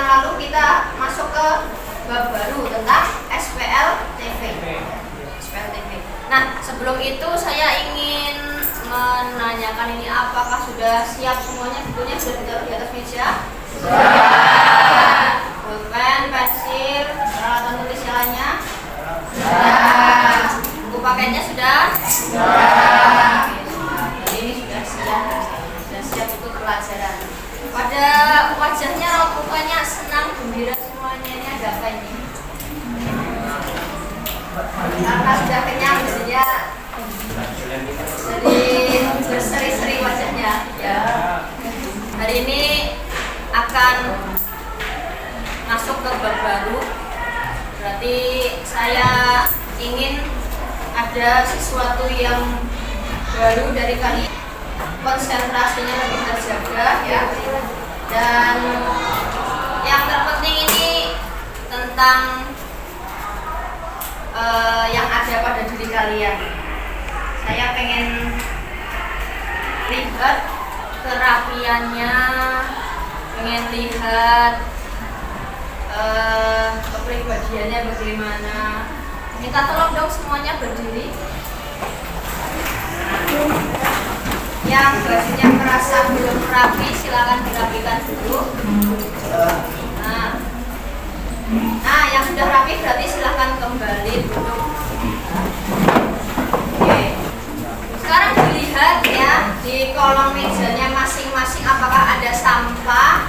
yang lalu kita masuk ke bab baru tentang SPLTV. Nah, sebelum itu saya ingin menanyakan ini, apakah sudah siap semuanya? Bukunya sudah ditaruh di atas meja? Sudah. Pulpen, pensil, peralatan tulis yang lainnya? Sudah. Buku paketnya sudah? Sudah. Jadi ini sudah siap ikut pelajaran. Pada wajahnya raut mukanya senang, gembira semuanya. Ini ada apa ini? Karena sudah kenyang, jadinya jadi berseri-seri wajahnya. Ya. Hari ini akan masuk ke bab baru. Berarti saya ingin ada sesuatu yang baru dari kalian. Konsentrasinya lebih terjaga, ya. Dan yang terpenting ini tentang yang ada pada diri kalian. Saya pengen lihat kerapiannya, pengen lihat kepribadiannya bagaimana. Minta tolong dong semuanya berdiri. Yang bajunya merasa belum rapi, silakan dirapikan dulu. Nah, yang sudah rapi berarti silahkan kembali duduk. Oke. Sekarang dilihat ya di kolong mejanya masing-masing apakah ada sampah.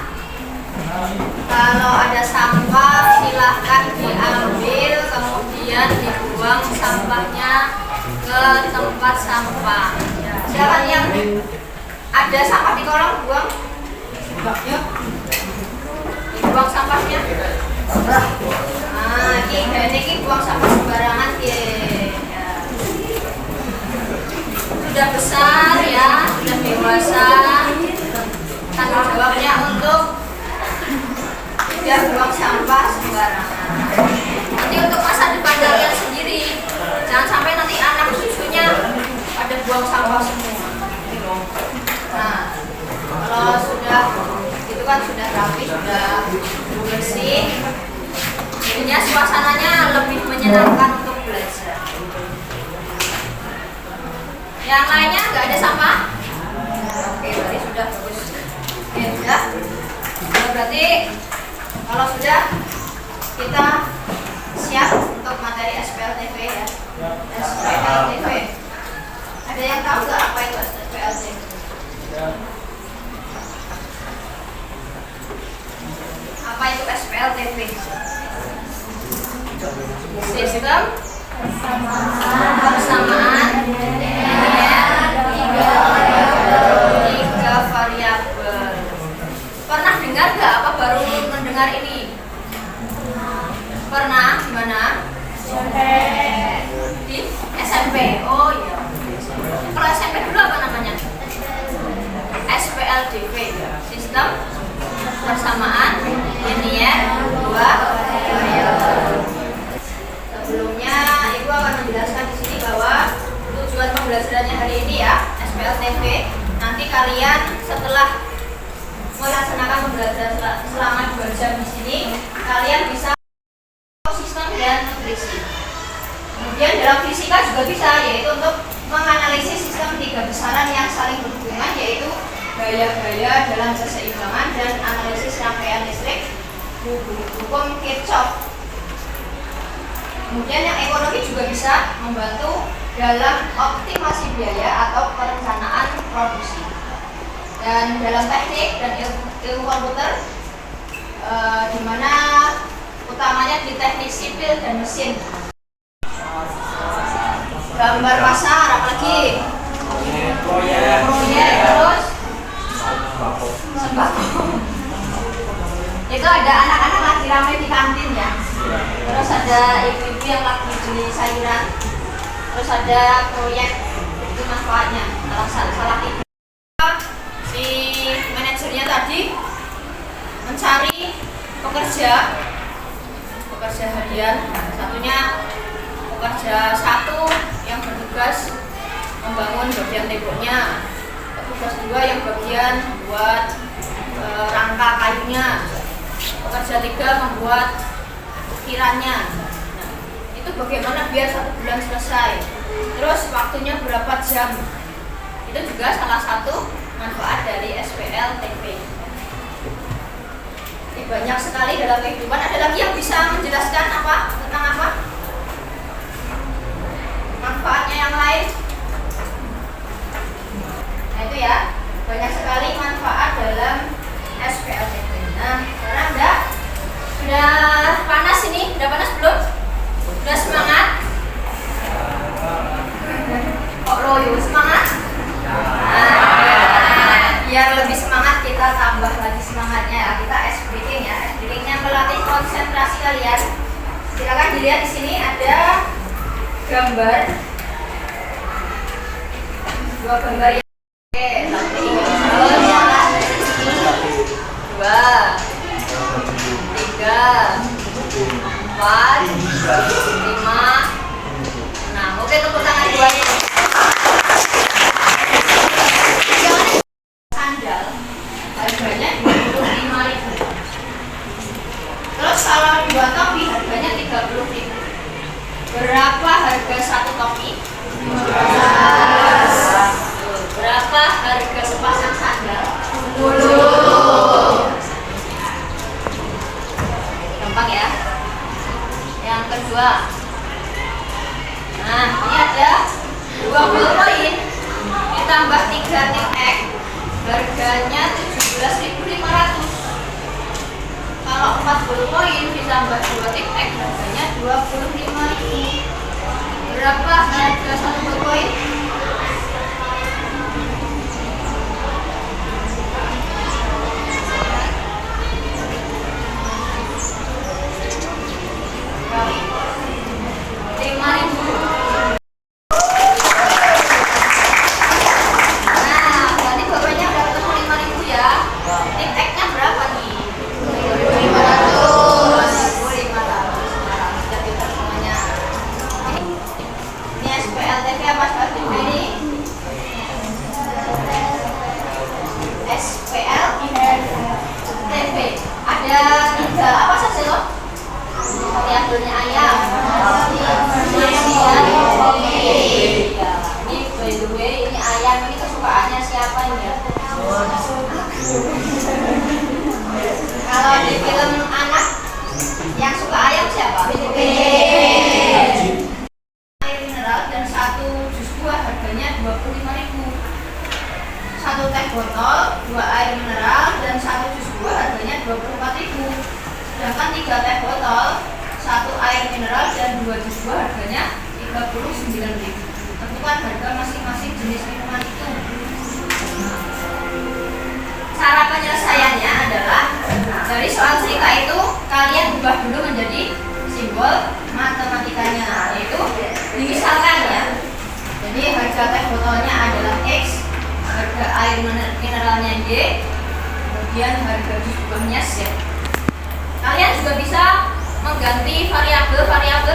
Kalau ada sampah silahkan diambil, kemudian dibuang sampahnya ke tempat sampah. Silakan yang ada sampah di kolong buang. Yuk. Dibuang sampahnya. Nah, ini buang sampah sembarangan ya. Sudah besar ya, sudah dewasa. Tanggung jawabnya untuk tidak buang sampah sembarangan. Nanti untuk masa depan kalian sendiri, jangan sampai nanti anak cucunya pada buang sampah semua. Nah, kalau sudah itu kan sudah rapi, sudah bersih. Jadinya suasananya lebih menyenangkan untuk belajar. Yang lainnya nggak ada sampah? Oke, berarti sudah bagus. Oke, sudah. Berarti kalau sudah, kita siap untuk materi SPLTV ya. SPLTV. Ada yang tahu nggak apa itu SPLTV? Apa itu SPLTV? Sistem persamaan tiga variabel. Pernah dengar nggak? Apa baru mendengar ini? Pernah? Di mana? Di SMP. Oh iya. Kalau SMP dulu apa namanya? SPLTV. Sistem persamaan linear dua variabel. Sebelumnya Ibu akan menjelaskan di sini bahwa tujuan pembelajarannya hari ini ya SPLTV. Nanti kalian setelah melaksanakan pembelajaran selama 2 jam di sini, kalian bisa sistem dan nutrisi. Kemudian dalam fisika juga bisa, yaitu untuk menganalisis sistem 3 besaran yang saling berhubungan, yaitu gaya-gaya dalam keseimbangan dan analisis rangkaian listrik, hukum Kirchhoff. Kemudian yang ekonomi juga bisa membantu dalam optimasi biaya atau perencanaan produksi. Dan dalam teknik dan ilmu komputer, di mana utamanya di teknik sipil dan mesin. Gambar pasar, apalagi proyek, terus sembako. Itu ada anak-anak lagi ramai di kantin ya. Terus ada ibu-ibu yang lagi beli sayuran. Terus ada proyek, itu manfaatnya. Salah itu. Si manajernya tadi mencari pekerja harian. Satunya pekerja satu yang bertugas membangun bagian temboknya, petugas 2 yang bagian buat rangka kayunya, Pekerja 3 membuat ukirannya. Nah, itu bagaimana biar 1 bulan selesai. Terus waktunya berapa jam. Itu juga salah satu manfaat dari SPLTP. Ini banyak sekali dalam kehidupan. Ada lagi yang bisa menjelaskan tentang apa? Manfaatnya yang lain. Nah itu ya, banyak sekali manfaat dalam SPLTP. Nah, sekarang udah panas ini, udah panas belum? Udah semangat? Kok loyo semangat? Nah, biar lebih semangat kita tambah lagi semangatnya ya. Kita ice breaking ya. Ice breakingnya melatih konsentrasi kalian. Silakan dilihat di sini ada gambar. 2 gambar ya. Oke, 1, 2, 3, 4, 5, 6. Oke, tepuk tangan duanya. Sandal harganya 25.000. Terus kalau 2 topi harganya 30.000. Berapa harga 1 topi? 15. Berapa harga sepasang sandal? 10. Gampang ya. Yang kedua, nah ini ada 20 koin ditambah 3 tip X, harganya 17.500. Kalau 40 koin ditambah 2 tip X, harganya 25.000. Berapa harga 1 koin? Kalau di film anak yang suka ayam siapa? Air mineral dan 1 jus buah harganya 25.000. 1 teh botol, 2 air mineral dan 1 jus buah harganya 24.000. Sedangkan 3 teh botol, 1 air mineral dan 2 jus buah harganya 39.000. Tentukan harga masing-masing jenis minuman itu. Cara penyelesaiannya adalah dari soal cerita itu kalian ubah dulu menjadi simbol matematikanya, yaitu dimisalkan ya. Jadi harga teh botolnya adalah X, harga air mineralnya Y, kemudian harga jus buahnya Z. Kalian juga bisa mengganti variabel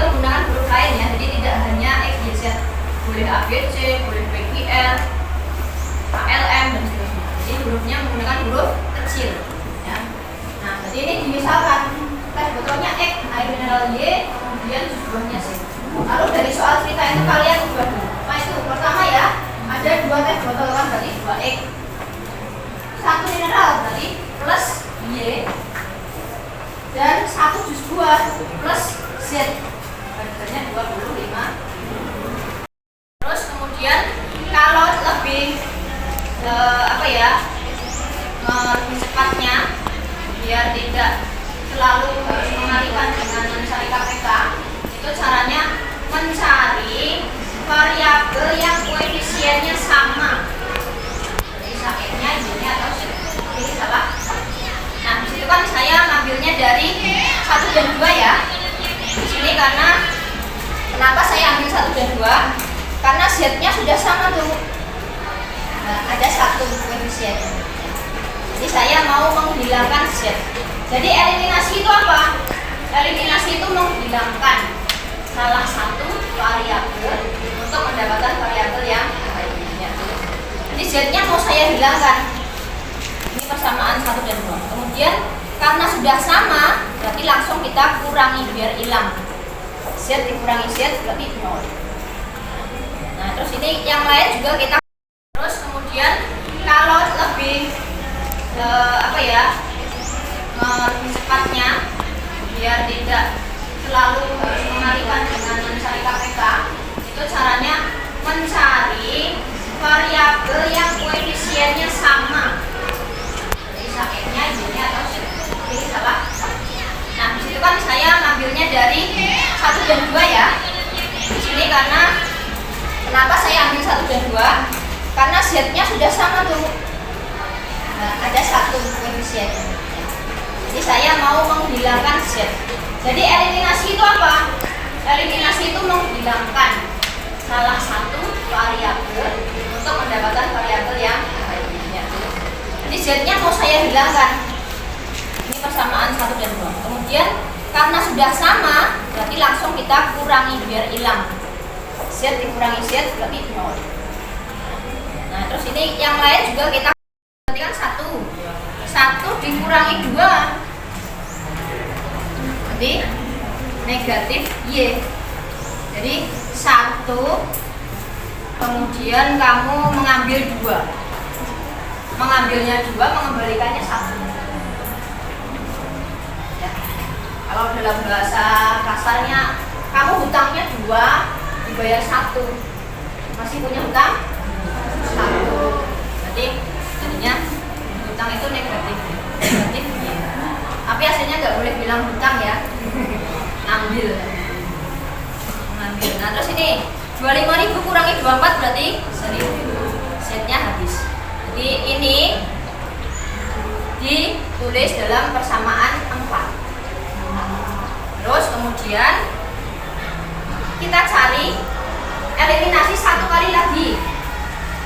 menggunakan huruf lain ya. Jadi tidak hanya X, Y, Z, boleh ABC, boleh PQR, KLM dan seterusnya. Jadi hurufnya menggunakan huruf kecil ya. Nah, jadi ini dimisalkan teh botolnya X, air mineral Y, kemudian jus buahnya Z. Lalu dari soal cerita itu kalian ubah dulu. Nah itu pertama ya, ada 2 teh botol kan berarti 2X, 1 mineral berarti plus Y, dan 1 jus buah plus Z, harganya 25. Terus kemudian kalau lebih lebih cepatnya biar tidak selalu harus mengalihkan dengan mencari KPK, itu caranya mencari variabel yang koefisiennya sama. Bisa X-nya, Y-nya atau Z-nya salah. Nah, disitu kan saya ngambilnya dari 1 dan 2 ya. Di sini karena kenapa saya ambil 1 dan 2? Karena Z-nya sudah sama tuh. Nah, ada 1 koefisiennya. Jadi saya mau menghilangkan Z. Jadi eliminasi itu apa? Eliminasi itu menghilangkan salah satu variabel untuk mendapatkan variabel yang lainnya. Jadi Z-nya mau saya hilangkan. Ini persamaan 1 dan 2. Kemudian karena sudah sama, berarti langsung kita kurangi biar hilang. Z dikurangi Z berarti 0. Nah terus ini yang lain juga kita. Terus kemudian kalau lebih lebih cepatnya biar tidak selalu harus mengalihkan dengan mencari KPK, itu caranya mencari variabel yang koefisiennya sama. Jadi sakitnya Y-nya atau Z. Ini salah. Nah disitu kan saya ngambilnya dari 1 dan 2 ya. Di sini karena kenapa saya ambil 1 dan 2? Karena Z-nya sudah sama tuh. Nah, ada 1 koefisien. Jadi saya mau menghilangkan Z. Jadi eliminasi itu apa? Eliminasi itu menghilangkan salah satu variabel untuk mendapatkan variabel yang lainnya. Jadi Z-nya mau saya hilangkan. Ini persamaan 1 dan 2. Kemudian karena sudah sama, berarti langsung kita kurangi biar hilang. Z dikurangi Z berarti 0. Nah terus ini yang lain juga kita berarti kan 1 dikurangi 2 berarti negatif Y. Jadi 1 kemudian kamu mengambil 2, mengambilnya 2, mengembalikannya 1 ya. Kalau dalam bahasa kasarnya kamu hutangnya 2 dibayar 1, masih punya hutang 1, berarti jadinya hutang itu negatif ya. Tapi hasilnya nggak boleh bilang hutang ya, ngambil. Nah terus ini 25.000 kurangi 24 berarti 1.000, setnya habis. Jadi ini ditulis dalam persamaan 4. Terus kemudian kita cari eliminasi 1 kali lagi.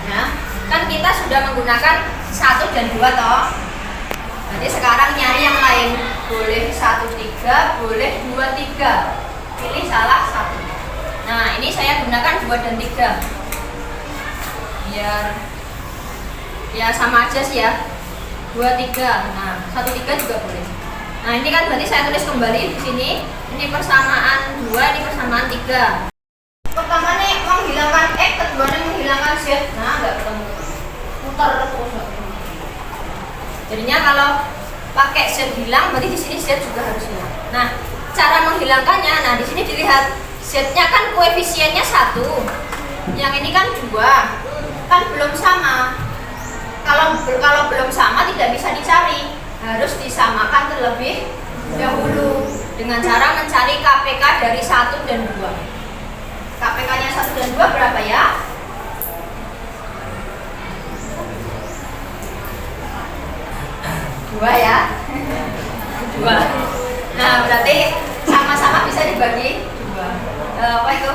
Nah, kan kita sudah menggunakan 1 dan 2 toh. Berarti sekarang nyari yang lain. Boleh 1, 3, boleh 2, 3. Pilih salah 1. Nah, ini saya gunakan 2 dan 3. Biar ya sama aja sih ya. 2, 3. Nah, 1, 3 juga boleh. Nah, ini kan berarti saya tulis kembali di sini. Ini persamaan 2, ini persamaan 3. Pertama nih menghilangkan X, keduanya menghilangkan Z. Nah, nggak ketemu. Muter terus. Jadinya kalau pakai Z hilang, berarti di sini Z juga harus hilang. Nah, cara menghilangkannya, nah di sini dilihat Z-nya kan koefisiennya 1. Yang ini kan 2. Kan belum sama. Kalau belum sama tidak bisa dicari. Harus disamakan terlebih dahulu dengan cara mencari KPK dari 1 dan 2. KPK-nya 1 dan 2 berapa ya? 2 ya? 2. Nah berarti sama-sama bisa dibagi 2. Apa itu?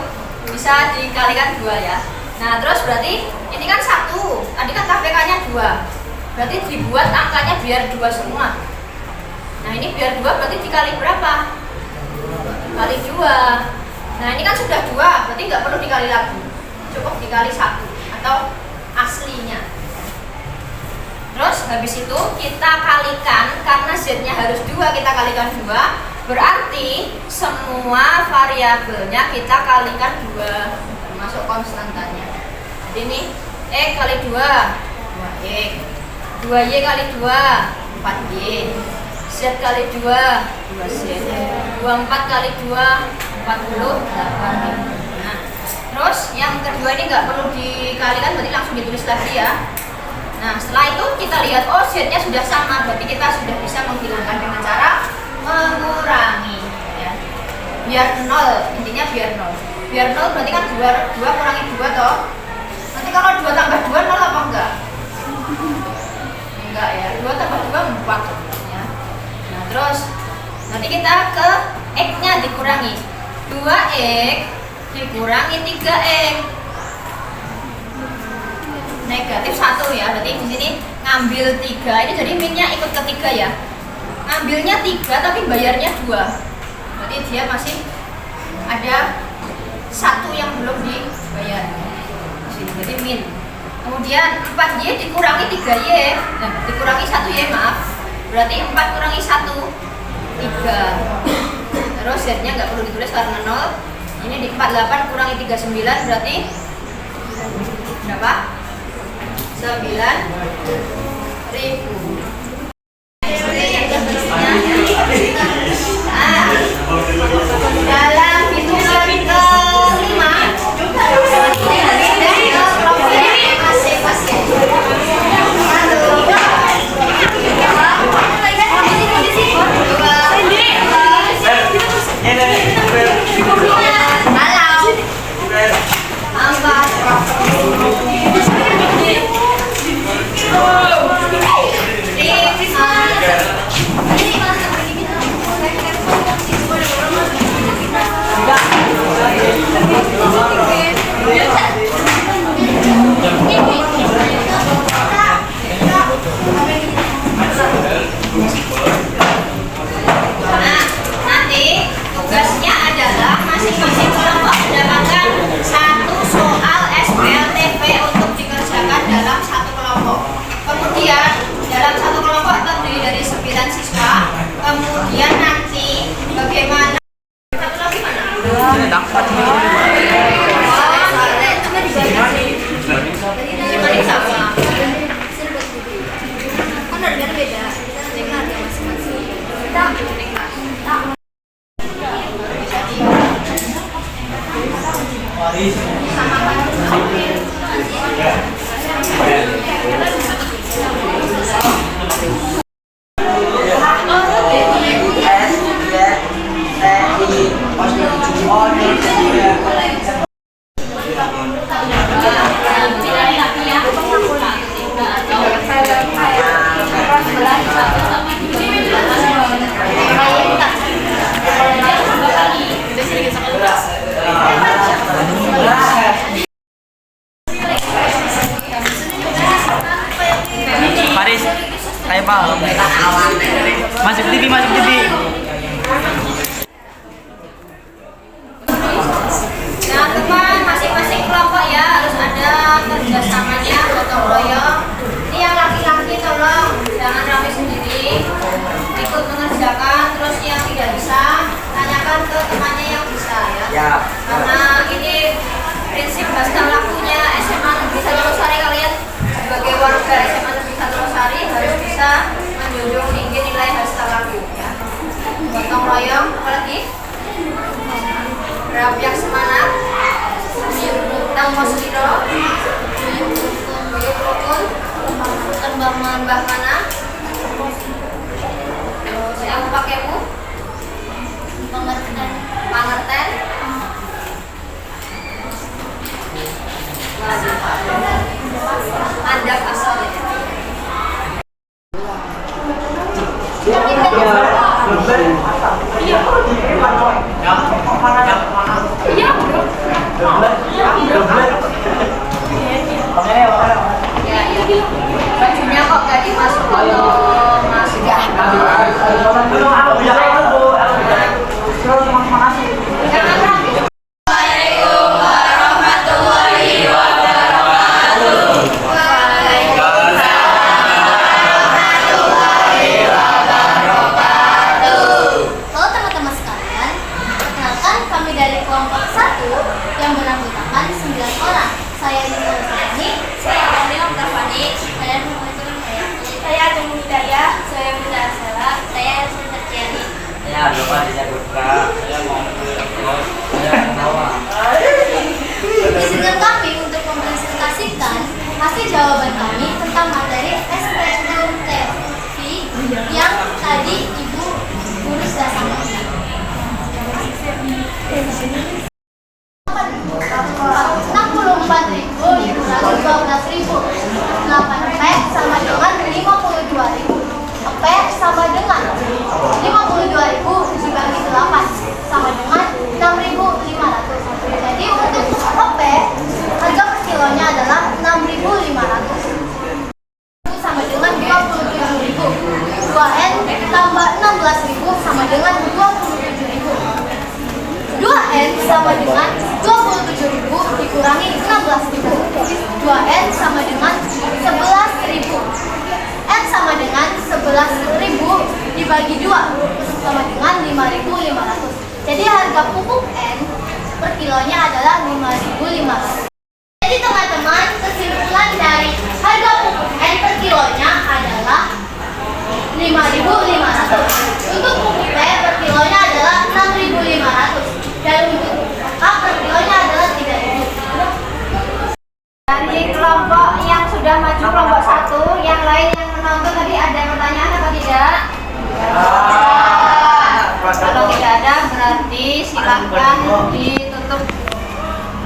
Bisa dikalikan 2 ya. Nah terus berarti ini kan 1. Tadi kan KPK-nya 2. Berarti dibuat angkanya biar 2 semua. Nah ini biar 2 berarti dikali berapa? Kali 2. Nah ini kan sudah 2, berarti nggak perlu dikali lagi. Cukup dikali 1 atau aslinya. Terus habis itu kita kalikan, karena Z-nya harus 2, kita kalikan 2. Berarti semua variabelnya kita kalikan 2, termasuk konstantanya. Jadi ini X kali 2, 2X. 2Y kali 2, 4Y. Z kali 2, 2Z. 24 kali 2, 48. Nah, terus yang kedua ini nggak perlu dikalikan, berarti langsung ditulis lagi ya. Nah, setelah itu kita lihat, oh Z-nya sudah sama, berarti kita sudah bisa menghilangkan dengan cara mengurangi ya. Biar 0, intinya biar 0. Biar 0 berarti kan 2 kurangi 2 toh. Nanti kalau 2 tambah 2 0 apa enggak? Enggak ya, 2 tambah 2 4 ya. Nah terus nanti kita ke X-nya dikurangi 2X dikurangi 3X, negatif 1 ya. Berarti di sini ngambil 3, ini jadi minnya ikut ke 3 ya. Ngambilnya 3 tapi bayarnya 2, berarti dia masih ada 1 yang belum dibayar. Jadi min. Kemudian 4Y dikurangi 3Y, nah dikurangi 1Y maaf, berarti 4 kurangi 1, 3. Z-nya nggak perlu ditulis karena 0. Ini di 48 kurangi 39 berarti berapa? 9.000. Dalam hitungan kelima dari kelompoknya masing-masing. Masing-masing kelompok mendapatkan satu soal SPLTP untuk dikerjakan dalam satu kelompok. Kemudian dalam satu kelompok terdiri dari 9 siswa. Kemudian nanti bagaimana? Satu lagi mana? Kan harganya beda. Kita harga masing-masing. Paris, kayak paham. Masuk TV, masuk TV. Nah, teman, masing-masing kelompok ya harus ada kerjasamanya, gotong royong. Ini yang laki-laki tolong jangan rame sendiri, ikut mengerjakan. Terus yang tidak bisa tanyakan ke temannya yang bisa ya. Karena ini prinsip basta lakunya SMA Negeri 1 Losari. Kalian sebagai warga SMA Negeri 1 Losari harus bisa menjunjung tinggi nilai basta laku ya. Gotong royong, apalagi rapiak semangat, tang mosliro, buyuk rukun, tembang mbah mana, yang pakaimu, pangerten, mandap asal ya. Bajunya kok gak dimasuk atau masih Izinkan kami untuk mempresentasikan hasil jawaban kami tentang materi SPLTP yang tadi Ibu Guru sudah sampaikan. 64.112.000. 8 P sama dengan 52.000. P sama dengan 52.000 dibagi 8 sama dengan 6.500. Jadi untuk P harga per kilonya adalah 6.500. Sama dengan 27.000. 2N tambah 16.000 sama dengan 27.000. 2N sama dengan 27.000 dikurangi 16.000. 2N sama dengan 11.000. N sama dengan 11.000 dibagi 2 sama dengan 5.500. Jadi Jadi harga pupuk N per kilonya adalah 5.500. Jadi teman-teman, kesimpulan dari harga pupuk N per kilonya adalah 5.500. Untuk pupuk P per kilonya adalah 6.500 dan untuk K per kilonya adalah 3.000. Dari kelompok yang sudah maju kelompok 1, yang lain yang menonton tadi ada pertanyaan atau tidak? Kalau tidak ada berarti silakan ditutup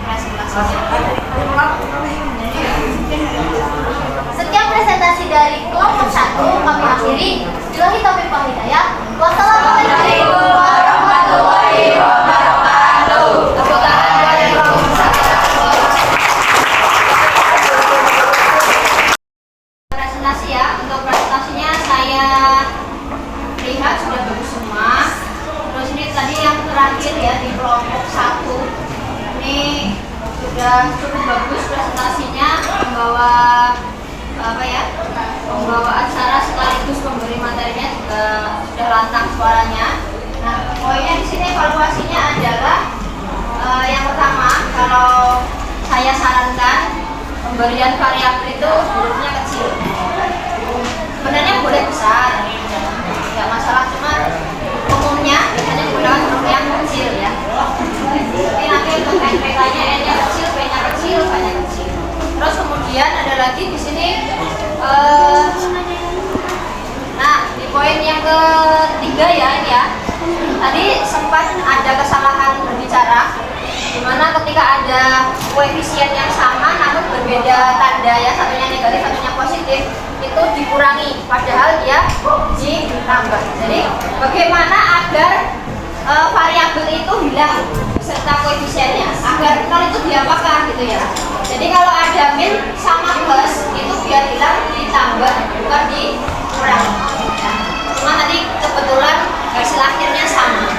presentasinya. Sekian presentasi dari kelompok 1 kami akhiri. Billahi taufiq wal hidayah. Wassalamualaikum warahmatullahi wabarakatuh. Tepuk tangan buat kelompok 1. Presentasi ya. Untuk presentasinya saya lihat sudah bagus semua. Terus ini tadi yang terakhir ya di kelompok 1. Ini sudah cukup bagus presentasinya, membawa membawa acara sekaligus pemberi materinya juga sudah lantang suaranya. Nah, poinnya di sini evaluasinya adalah yang pertama, kalau saya sarankan pemberian variabel itu hurufnya kecil. Sebenarnya boleh besar, nggak masalah, cuma umumnya biasanya digunakan huruf yang kecil ya. Tapi nanti untuk NPK-nya N-nya kecil, P-nya kecil, K-nya kecil. Terus kemudian ada lagi di sini, nah di poin yang ketiga ya ini ya. Tadi sempat ada kesalahan berbicara, dimana ketika ada koefisien yang sama namun berbeda tanda ya, satunya negatif, satunya positif, itu dikurangi, padahal dia ditambah. Jadi bagaimana agar variabel itu hilang serta koefisiennya, agar nol itu diapakan gitu ya. Jadi kalau ada min sama plus itu biar hilang ditambah, bukan dikurangi ya. Cuma tadi kebetulan hasil akhirnya sama,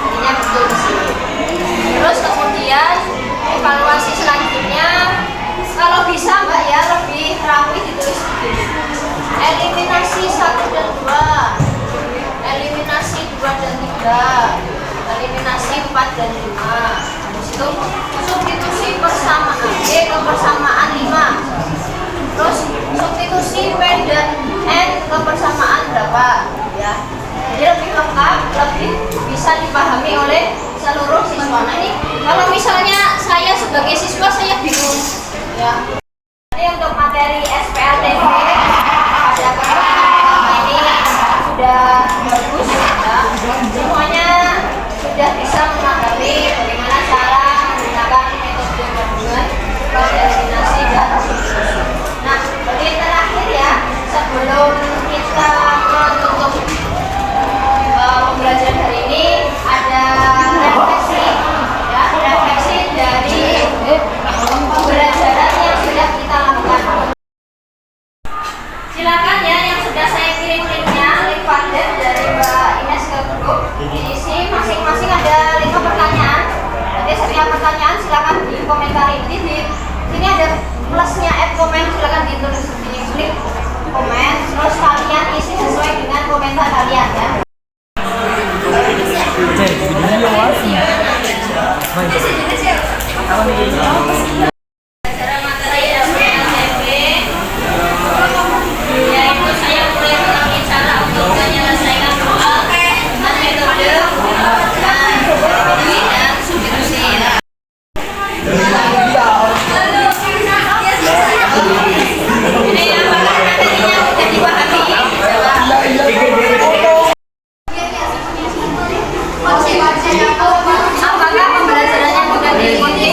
jadinya betul di sini. Terus kemudian evaluasi selanjutnya, kalau bisa Mbak ya lebih rapi ditulis begini. Eliminasi 1 dan 2, eliminasi 2 dan 3, eliminasi 4 dan 5. Habis itu substitusi persamaan E ke persamaan 5. Terus substitusi P dan N ke persamaan berapa ya. Jadi lebih lengkap, lebih bisa dipahami oleh seluruh siswa. Nah ini kalau misalnya saya sebagai siswa saya bingung ya. Jadi untuk materi SPLTB pada pertemuan ini sudah bagus ya. Semuanya sudah bisa memahami bagaimana cara menggunakan metode gabungan, eliminasi dan substitusi. Nah, jadi terakhir ya, sebelum kita menutup pembelajaran hari ini, ada refleksi ya, refleksi dari pembelajaran yang sudah kita lakukan. Silakan ya yang sudah saya kirim linknya, link padet dari Mbak Ines ke grup. Diisi masing-masing ada 5 pertanyaan. Nanti setiap pertanyaan silakan dikomentari. Nanti di sini ada plusnya add comment, silakan ditulis di klik komen. Terus kalian isi sesuai dengan komentar kalian ya. Acara materi SPLTB yaitu saya mulai mengenai cara untuk menyelesaikan soal dengan metode eliminasi dan substitusi ya. Ini apakah materinya sudah dipahami? Apakah pembelajarannya sudah diikuti